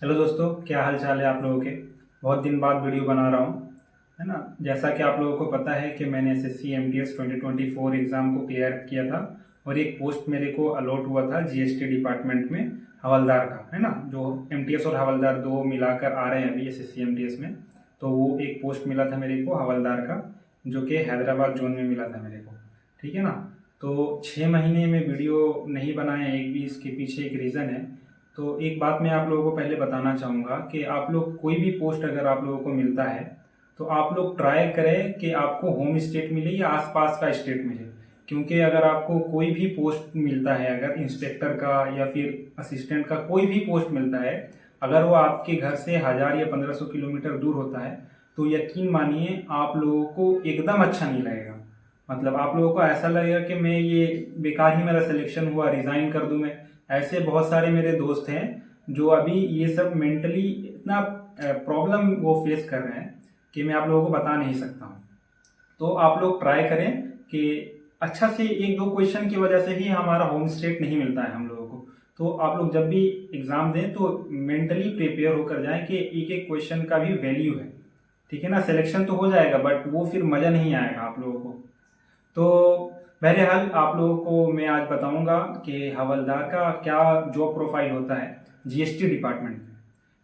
Hello दोस्तों, क्या हाल चाल है आप लोगों के। बहुत दिन बाद वीडियो बना रहा हूँ, है ना। जैसा कि आप लोगों को पता है कि मैंने एसएससी एमटीएस 2024 एग्ज़ाम को क्लियर किया था और एक पोस्ट मेरे को अलॉट हुआ था जीएसटी डिपार्टमेंट में, हवलदार का, है ना। जो एमटीएस और हवलदार दो मिलाकर आ रहे हैं अभी एसएससी एमटीएस में, तो वो एक पोस्ट मिला था मेरे को हवलदार का, जो कि हैदराबाद जोन में मिला था मेरे को। ठीक है ना। तो 6 महीने में वीडियो नहीं बनाए, एक भी इसके पीछे एक रीज़न है। तो एक बात मैं आप लोगों को पहले बताना चाहूँगा कि आप लोग कोई भी पोस्ट अगर आप लोगों को मिलता है तो आप लोग ट्राई करें कि आपको होम स्टेट मिले या आसपास का स्टेट मिले। क्योंकि अगर आपको कोई भी पोस्ट मिलता है, अगर इंस्पेक्टर का या फिर असिस्टेंट का कोई भी पोस्ट मिलता है, अगर वो आपके घर से 1000 या 1500 किलोमीटर दूर होता है, तो यकीन मानिए आप लोगों को एकदम अच्छा नहीं लगेगा। मतलब आप लोगों को ऐसा लगेगा कि मैं ये बेकार ही मेरा सिलेक्शन हुआ, रिज़ाइन कर दूं मैं। ऐसे बहुत सारे मेरे दोस्त हैं जो अभी ये सब मेंटली इतना प्रॉब्लम वो फेस कर रहे हैं कि मैं आप लोगों को बता नहीं सकता हूँ। तो आप लोग ट्राई करें कि अच्छा से एक दो क्वेश्चन की वजह से ही हमारा होम स्टेट नहीं मिलता है हम लोगों को। तो आप लोग जब भी एग्ज़ाम दें तो मेंटली प्रिपेयर होकर जाएं कि एक एक क्वेश्चन का भी वैल्यू है। ठीक है ना। सिलेक्शन तो हो जाएगा बट वो फिर मज़ा नहीं आएगा आप लोगों को। तो बहरहाल आप लोगों को मैं आज बताऊंगा कि हवलदार का क्या जॉब प्रोफाइल होता है जीएसटी डिपार्टमेंट में।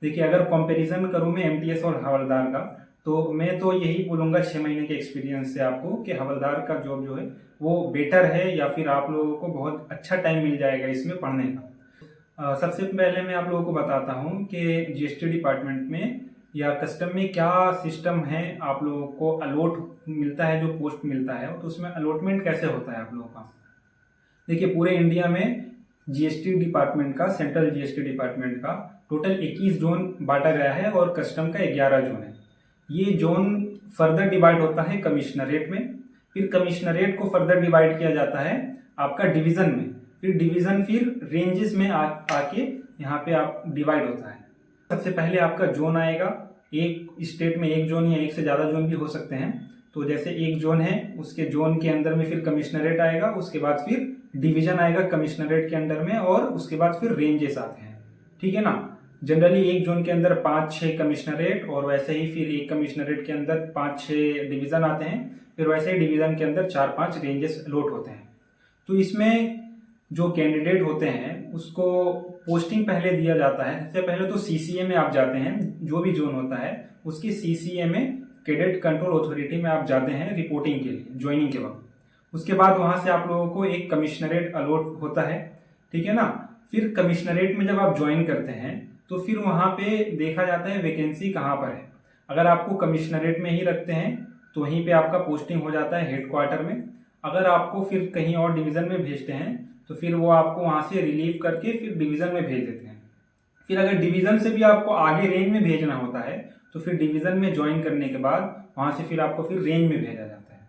देखिए, अगर कंपैरिजन करूं मैं एमटीएस और हवलदार का, तो मैं तो यही बोलूंगा 6 महीने के एक्सपीरियंस से आपको कि हवलदार का जॉब जो है वो बेटर है, या फिर आप लोगों को बहुत अच्छा टाइम मिल जाएगा इसमें पढ़ने का। सबसे पहले मैं आप लोगों को बताता हूँ कि जीएसटी डिपार्टमेंट में या कस्टम में क्या सिस्टम है। आप लोगों को अलॉट मिलता है, जो पोस्ट मिलता है तो उसमें अलॉटमेंट कैसे होता है आप लोगों का। देखिए, पूरे इंडिया में जीएसटी डिपार्टमेंट का, सेंट्रल जीएसटी डिपार्टमेंट का टोटल 21 जोन बांटा गया है और कस्टम का 11 जोन है। ये जोन फर्दर डिवाइड होता है कमिश्नरेट में, फिर कमिश्नरेट को फर्दर डिवाइड किया जाता है आपका डिवीजन में, फिर डिवीजन फिर रेंजेस में आके यहाँ पे आप डिवाइड होता है। सबसे पहले आपका जोन आएगा। एक स्टेट में एक जोन या एक से ज़्यादा जोन भी हो सकते हैं। तो जैसे एक जोन है, उसके जोन के अंदर में फिर कमिश्नरेट आएगा, उसके बाद फिर डिवीजन आएगा कमिश्नरेट के अंडर में, और उसके बाद फिर रेंजेस आते हैं। ठीक है ना। जनरली एक जोन के अंदर 5-6 कमिश्नरेट, और वैसे ही फिर एक कमिश्नरेट के अंदर 5-6 डिवीजन आते हैं, फिर वैसे ही डिवीजन के अंदर 4-5 रेंजेस अलॉट होते हैं। तो इसमें जो कैंडिडेट होते हैं उसको पोस्टिंग पहले दिया जाता है। सबसे पहले तो सीसीए में आप जाते हैं, जो भी जोन होता है उसकी सीसीए में, कैडेट कंट्रोल अथॉरिटी में आप जाते हैं रिपोर्टिंग के लिए ज्वाइनिंग के वक्त। उसके बाद वहां से आप लोगों को एक कमिश्नरेट अलॉट होता है। ठीक है ना। फिर कमिश्नरेट में जब आप ज्वाइन करते हैं तो फिर वहां पे देखा जाता है वैकेंसी कहाँ पर है। अगर आपको कमिश्नरेट में ही रखते हैं तो वहीं पे आपका पोस्टिंग हो जाता है हेडक्वार्टर में। अगर आपको फिर कहीं और डिवीजन में भेजते हैं तो फिर वो आपको वहां से रिलीव करके फिर डिवीजन में भेज देते हैं। फिर अगर डिवीजन से भी आपको आगे रेंज में भेजना होता है तो फिर डिवीजन में ज्वाइन करने के बाद वहां से फिर आपको फिर रेंज में भेजा जाता है।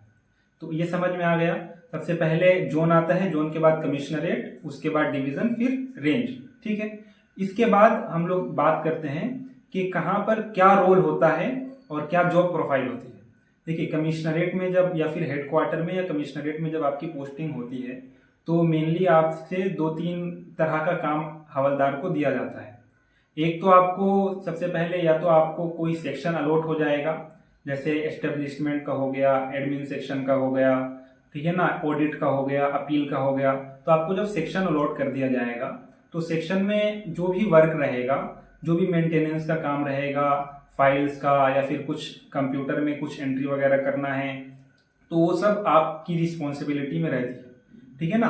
तो ये समझ में आ गया। सबसे पहले जोन आता है, जोन के बाद कमिश्नरेट, उसके बाद डिवीजन, फिर रेंज। ठीक है। इसके बाद हम लोग बात करते हैं कि कहाँ पर क्या रोल होता है और क्या जॉब प्रोफाइल होती है। देखिए, कमिश्नरेट में जब, या फिर हेडक्वार्टर में या कमिश्नरेट में जब आपकी पोस्टिंग होती है तो मेनली आपसे 2-3 तरह का काम हवलदार को दिया जाता है। एक तो आपको सबसे पहले या तो आपको कोई सेक्शन अलॉट हो जाएगा, जैसे एस्टेब्लिशमेंट का हो गया, एडमिन सेक्शन का हो गया, ठीक है ना, ऑडिट का हो गया, अपील का हो गया। तो आपको जब सेक्शन अलॉट कर दिया जाएगा तो सेक्शन में जो भी वर्क रहेगा, जो भी मेंटेनेंस का काम रहेगा, फाइल्स का, या फिर कुछ कंप्यूटर में कुछ एंट्री वगैरह करना है, तो वो सब आपकी रिस्पॉन्सिबिलिटी में रहती है। ठीक है ना।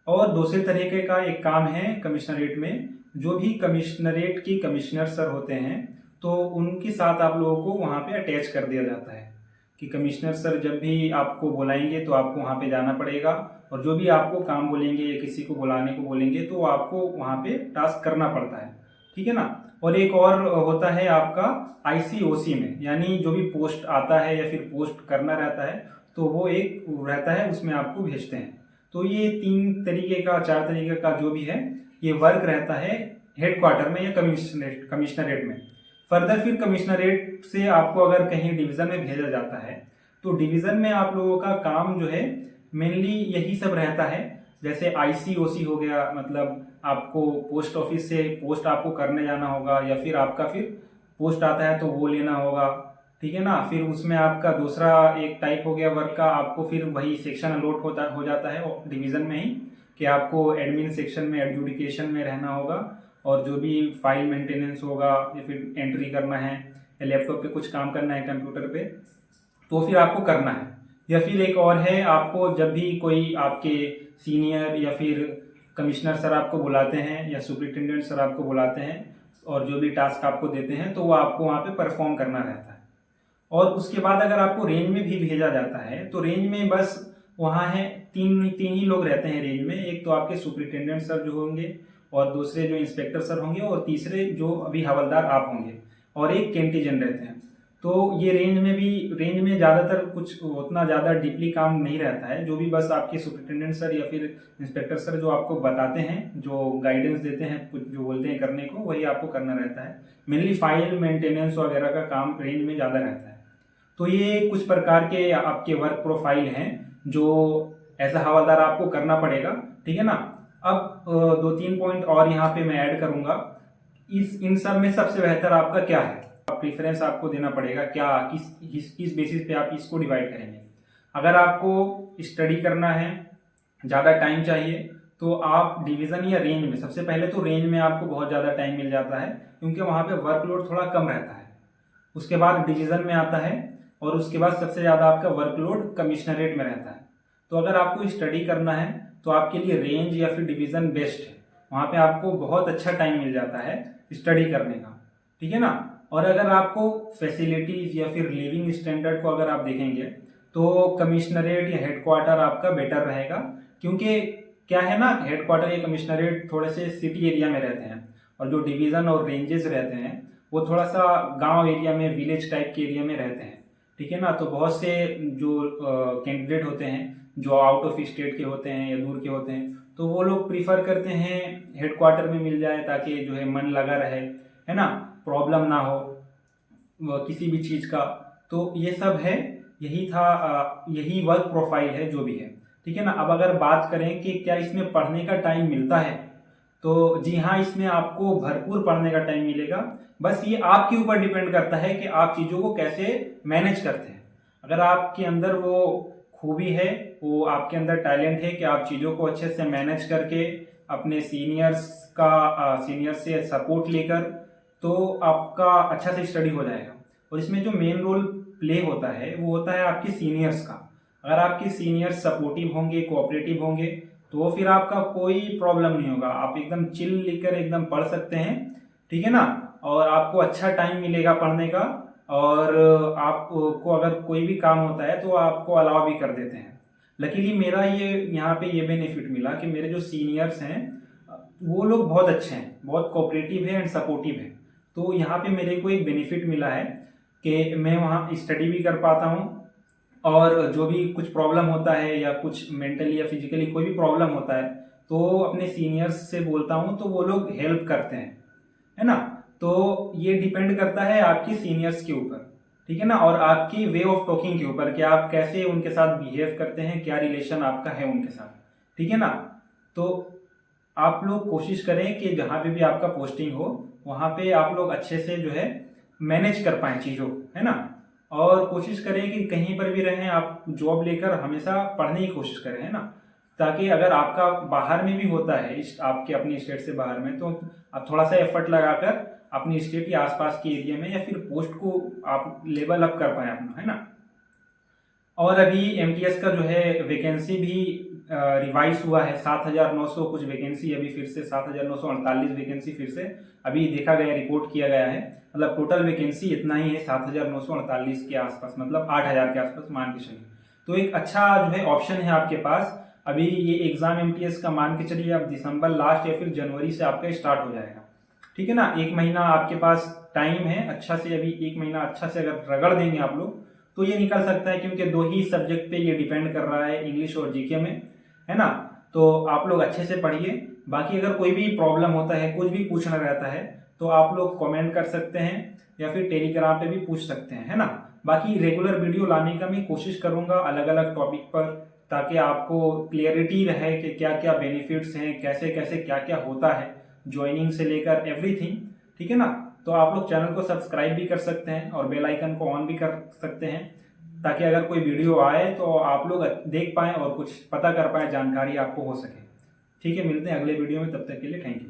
और दूसरे तरीके का एक काम है कमिश्नरेट में, जो भी कमिश्नरेट की कमिश्नर सर होते हैं तो उनके साथ आप लोगों को वहाँ पे अटैच कर दिया जाता है कि कमिश्नर सर जब भी आपको बुलाएंगे तो आपको वहाँ पे जाना पड़ेगा, और जो भी आपको काम बोलेंगे या किसी को बुलाने को बोलेंगे तो आपको वहाँ पे टास्क करना पड़ता है। ठीक है ना। और एक और होता है आपका आईसीओसी में, यानी जो भी पोस्ट आता है या फिर पोस्ट करना रहता है तो वो एक रहता है, उसमें आपको भेजते हैं। तो ये 3 तरीके का, 4 तरीके का जो भी है ये वर्क रहता है हेडक्वार्टर में या कमिश्नरेट में। फर्दर फिर कमिश्नरेट से आपको अगर कहीं डिवीजन में भेजा जाता है तो डिवीजन में आप लोगों का काम जो है मेनली यही सब रहता है। जैसे आईसीओसी हो गया, मतलब आपको पोस्ट ऑफिस से पोस्ट आपको करने जाना होगा, या फिर आपका फिर पोस्ट आता है तो वो लेना होगा, ठीक है ना। फिर उसमें आपका दूसरा एक टाइप हो गया वर्क का, आपको फिर वही सेक्शन अलॉट हो जाता है डिवीज़न में ही, कि आपको एडमिन सेक्शन में एडजुडिकेशन में रहना होगा, और जो भी फाइल मेंटेनेंस होगा या फिर एंट्री करना है या लैपटॉप पे कुछ काम करना है कंप्यूटर पे, तो फिर आपको करना है। या फिर एक और है, आपको जब भी कोई आपके सीनियर या फिर कमिश्नर सर आपको बुलाते हैं या सुपरिटेंडेंट सर आपको बुलाते हैं और जो भी टास्क आपको देते हैं, तो वो आपको वहाँ पे परफॉर्म करना रहता है। और उसके बाद अगर आपको रेंज में भी भेजा जाता है, तो रेंज में बस वहाँ है तीन तीन ही लोग रहते हैं रेंज में। एक तो आपके सुपरिटेंडेंट सर जो होंगे, और दूसरे जो इंस्पेक्टर सर होंगे, और तीसरे जो अभी हवलदार आप होंगे, और एक कैंटीजन रहते हैं। तो ये रेंज में ज़्यादातर कुछ उतना ज़्यादा डीपली काम नहीं रहता है। जो भी बस आपके सुपरिटेंडेंट सर या फिर इंस्पेक्टर सर जो आपको बताते हैं, जो गाइडेंस देते हैं, कुछ जो बोलते हैं करने को, वही आपको करना रहता है। मेनली फाइल मेंटेनेंस वगैरह का काम रेंज में ज़्यादा रहता है। तो ये कुछ प्रकार के आपके वर्क प्रोफाइल हैं जो एज अ हवलदार आपको करना पड़ेगा, ठीक है ना। अब दो तीन पॉइंट और यहाँ पे मैं ऐड करूँगा। इन सब में सबसे बेहतर आपका क्या है, प्रेफरेंस आपको देना पड़ेगा, क्या किस बेसिस पे आप इसको डिवाइड करेंगे। अगर आपको स्टडी करना है, ज़्यादा टाइम चाहिए, तो आप डिवीज़न या रेंज में, सबसे पहले तो रेंज में आपको बहुत ज़्यादा टाइम मिल जाता है क्योंकि वहाँ पे वर्कलोड थोड़ा कम रहता है। उसके बाद डिवीज़न में आता है, और उसके बाद सबसे ज़्यादा आपका वर्कलोड कमिश्नरेट में रहता है। तो अगर आपको स्टडी करना है तो आपके लिए रेंज या फिर डिवीज़न बेस्ट है। वहाँ पे आपको बहुत अच्छा टाइम मिल जाता है स्टडी करने का, ठीक है ना। और अगर आपको फैसिलिटीज़ या फिर लिविंग स्टैंडर्ड को अगर आप देखेंगे, तो कमिश्नरेट या हेडक्वार्टर आपका बेटर रहेगा। क्योंकि क्या है ना, हेडक्वार्टर या कमिश्नरेट थोड़े से सिटी एरिया में रहते हैं, और जो डिवीज़न और रेंजेस रहते हैं वो थोड़ा सा गांव एरिया में, विलेज टाइप के एरिया में रहते हैं, ठीक है ना। तो बहुत से जो कैंडिडेट होते हैं जो आउट ऑफ स्टेट के होते हैं या दूर के होते हैं, तो वो लोग प्रीफर करते हैं हेडक्वार्टर में मिल जाए, ताकि जो है मन लगा रहे, है ना, प्रॉब्लम ना हो किसी भी चीज़ का। तो ये सब है, यही था, यही वर्क प्रोफाइल है जो भी है, ठीक है ना। अब अगर बात करें कि क्या इसमें पढ़ने का टाइम मिलता है, तो जी हाँ, इसमें आपको भरपूर पढ़ने का टाइम मिलेगा। बस ये आपके ऊपर डिपेंड करता है कि आप चीज़ों को कैसे मैनेज करते हैं। अगर आपके अंदर वो खूबी है, वो आपके अंदर टैलेंट है कि आप चीज़ों को अच्छे से मैनेज करके अपने सीनियर से सपोर्ट लेकर, तो आपका अच्छा से स्टडी हो जाएगा। और इसमें जो मेन रोल प्ले होता है वो होता है आपके सीनियर्स का। अगर आपके सीनियर्स सपोर्टिव होंगे, कोऑपरेटिव होंगे, तो फिर आपका कोई प्रॉब्लम नहीं होगा, आप एकदम चिल लेकर एकदम पढ़ सकते हैं, ठीक है ना। और आपको अच्छा टाइम मिलेगा पढ़ने का, और आपको अगर कोई भी काम होता है तो आपको अलाउ भी कर देते हैं। लकीली मेरा ये यहाँ पे ये बेनिफिट मिला कि मेरे जो सीनियर्स हैं वो लोग बहुत अच्छे हैं, बहुत कोऑपरेटिव है एंड सपोर्टिव है। तो यहाँ पे मेरे को एक बेनिफिट मिला है कि मैं वहाँ स्टडी भी कर पाता हूँ, और जो भी कुछ प्रॉब्लम होता है या कुछ मेंटली या फिजिकली कोई भी प्रॉब्लम होता है, तो अपने सीनियर्स से बोलता हूँ तो वो लोग हेल्प करते हैं, है ना। तो ये डिपेंड करता है आपके सीनियर्स के ऊपर, ठीक है ना, और आपकी वे ऑफ टॉकिंग के ऊपर कि आप कैसे उनके साथ बिहेव करते हैं, क्या रिलेशन आपका है उनके साथ, ठीक है ना। तो आप लोग कोशिश करें कि जहाँ पे भी आपका पोस्टिंग हो वहाँ पे आप लोग अच्छे से जो है मैनेज कर पाएँ चीज़ों, है ना। और कोशिश करें कि कहीं पर भी रहें, आप जॉब लेकर हमेशा पढ़ने की कोशिश करें, है ना। ताकि अगर आपका बाहर में भी होता है, आपके अपनी स्टेट से बाहर में, तो आप थोड़ा सा एफर्ट लगाकर अपनी स्टेट के आसपास के एरिया में या फिर पोस्ट को आप लेवल अप कर पाए अपना, है ना। और अभी एमटीएस का जो है वैकेंसी भी रिवाइज हुआ है, 7,900 कुछ वैकेंसी, अभी फिर से 7,948 वैकेंसी फिर से अभी देखा गया, रिपोर्ट किया गया है। मतलब टोटल वैकेंसी इतना ही है, 7,948 के आसपास, मतलब 8,000 के आसपास मान के चलिए। तो एक अच्छा जो है ऑप्शन है आपके पास। अभी ये एग्जाम एमटीएस का मान के चलिए अब दिसंबर लास्ट या फिर जनवरी से आपका स्टार्ट हो जाएगा, ठीक है ना। एक महीना आपके पास टाइम है अच्छा से, अभी एक महीना अच्छा से अगर रगड़ देंगे आप लोग तो ये निकल सकता है, क्योंकि दो ही सब्जेक्ट पे ये डिपेंड कर रहा है, इंग्लिश और जीके में, है ना। तो आप लोग अच्छे से पढ़िए। बाकी अगर कोई भी प्रॉब्लम होता है, कुछ भी पूछना रहता है, तो आप लोग कमेंट कर सकते हैं या फिर टेलीग्राम पे भी पूछ सकते हैं, है ना। बाकी रेगुलर वीडियो लाने का मैं कोशिश करूंगा अलग अलग टॉपिक पर, ताकि आपको क्लियरिटी रहे कि क्या क्या बेनिफिट्स हैं, कैसे कैसे क्या क्या होता है, ज्वाइनिंग से लेकर एवरीथिंग। ठीक है ना। तो आप लोग चैनल को सब्सक्राइब भी कर सकते हैं और बेल आइकन को ऑन भी कर सकते हैं, ताकि अगर कोई वीडियो आए तो आप लोग देख पाएँ और कुछ पता कर पाएँ, जानकारी आपको हो सके। ठीक है, मिलते हैं अगले वीडियो में, तब तक के लिए थैंक यू।